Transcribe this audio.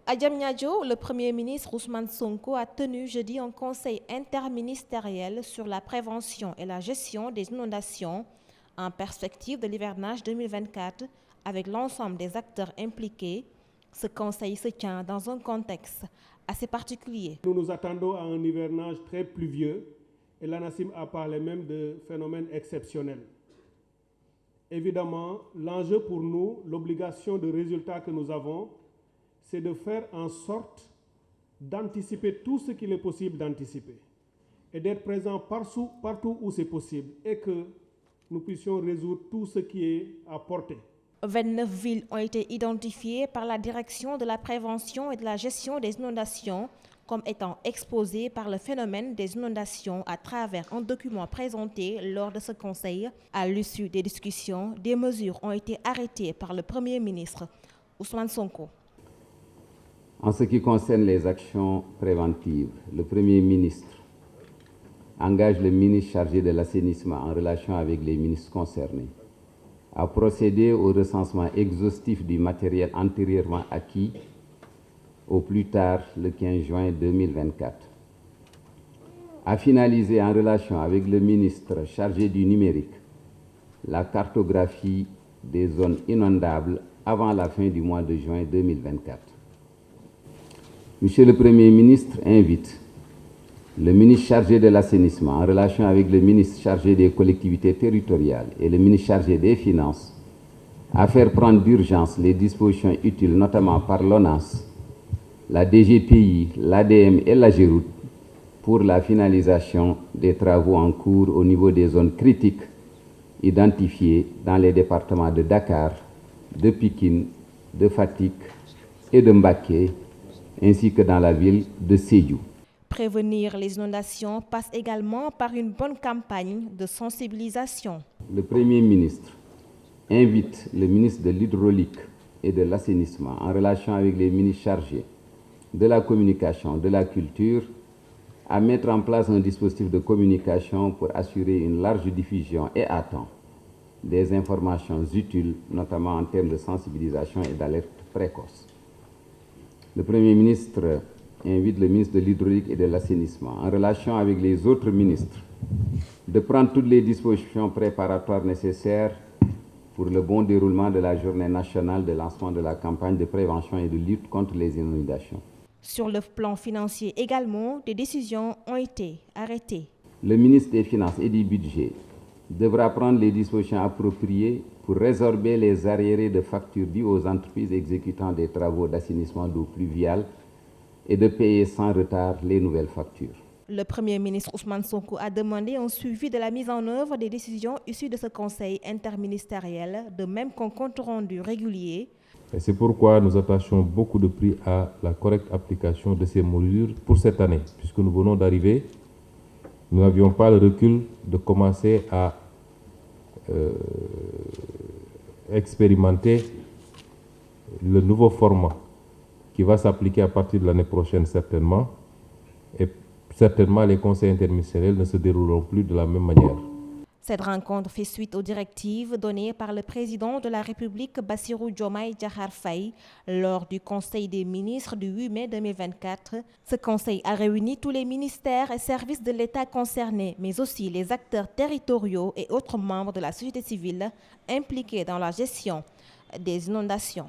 À Diamniadio, le Premier ministre Ousmane Sonko a tenu jeudi un conseil interministériel sur la prévention et la gestion des inondations en perspective de l'hivernage 2024 avec l'ensemble des acteurs impliqués. Ce conseil se tient dans un contexte assez particulier. Nous nous attendons à un hivernage très pluvieux et l'ANACIM a parlé même de phénomènes exceptionnels. Évidemment, l'enjeu pour nous, l'obligation de résultat que nous avons, c'est de faire en sorte d'anticiper tout ce qu'il est possible d'anticiper et d'être présent partout où c'est possible et que nous puissions résoudre tout ce qui est à portée. 29 villes ont été identifiées par la Direction de la prévention et de la gestion des inondations comme étant exposées par le phénomène des inondations à travers un document présenté lors de ce conseil. À l'issue des discussions, des mesures ont été arrêtées par le Premier ministre Ousmane Sonko. En ce qui concerne les actions préventives, le Premier ministre engage le ministre chargé de l'assainissement en relation avec les ministres concernés à procéder au recensement exhaustif du matériel antérieurement acquis au plus tard le 15 juin 2024, à finaliser en relation avec le ministre chargé du numérique la cartographie des zones inondables avant la fin du mois de juin 2024. Monsieur le Premier ministre invite le ministre chargé de l'assainissement en relation avec le ministre chargé des collectivités territoriales et le ministre chargé des Finances à faire prendre d'urgence les dispositions utiles, notamment par l'ONAS, la DGPI, l'ADM et la GEROUTE pour la finalisation des travaux en cours au niveau des zones critiques identifiées dans les départements de Dakar, de Pikine, de Fatick et de Mbacké, ainsi que dans la ville de Sédhiou. Prévenir les inondations passe également par une bonne campagne de sensibilisation. Le Premier ministre invite le ministre de l'Hydraulique et de l'Assainissement en relation avec les ministres chargés de la communication, de la culture, à mettre en place un dispositif de communication pour assurer une large diffusion et à temps des informations utiles, notamment en termes de sensibilisation et d'alerte précoce. Le Premier ministre invite le ministre de l'Hydraulique et de l'Assainissement, en relation avec les autres ministres, de prendre toutes les dispositions préparatoires nécessaires pour le bon déroulement de la journée nationale de lancement de la campagne de prévention et de lutte contre les inondations. Sur le plan financier également, des décisions ont été arrêtées. Le ministre des Finances et du Budget devra prendre les dispositions appropriées pour résorber les arriérés de factures dues aux entreprises exécutant des travaux d'assainissement d'eau pluviale et de payer sans retard les nouvelles factures. Le Premier ministre Ousmane Sonko a demandé un suivi de la mise en œuvre des décisions issues de ce conseil interministériel, de même qu'un compte rendu régulier. Et c'est pourquoi nous attachons beaucoup de prix à la correcte application de ces mesures pour cette année, puisque nous venons d'arriver. Nous n'avions pas le recul de commencer à expérimenter le nouveau format qui va s'appliquer à partir de l'année prochaine certainement. Et certainement les conseils interministériels ne se dérouleront plus de la même manière. Cette rencontre fait suite aux directives données par le président de la République Bassirou Diomaye Diakhar Faye lors du Conseil des ministres du 8 mai 2024. Ce conseil a réuni tous les ministères et services de l'État concernés, mais aussi les acteurs territoriaux et autres membres de la société civile impliqués dans la gestion des inondations.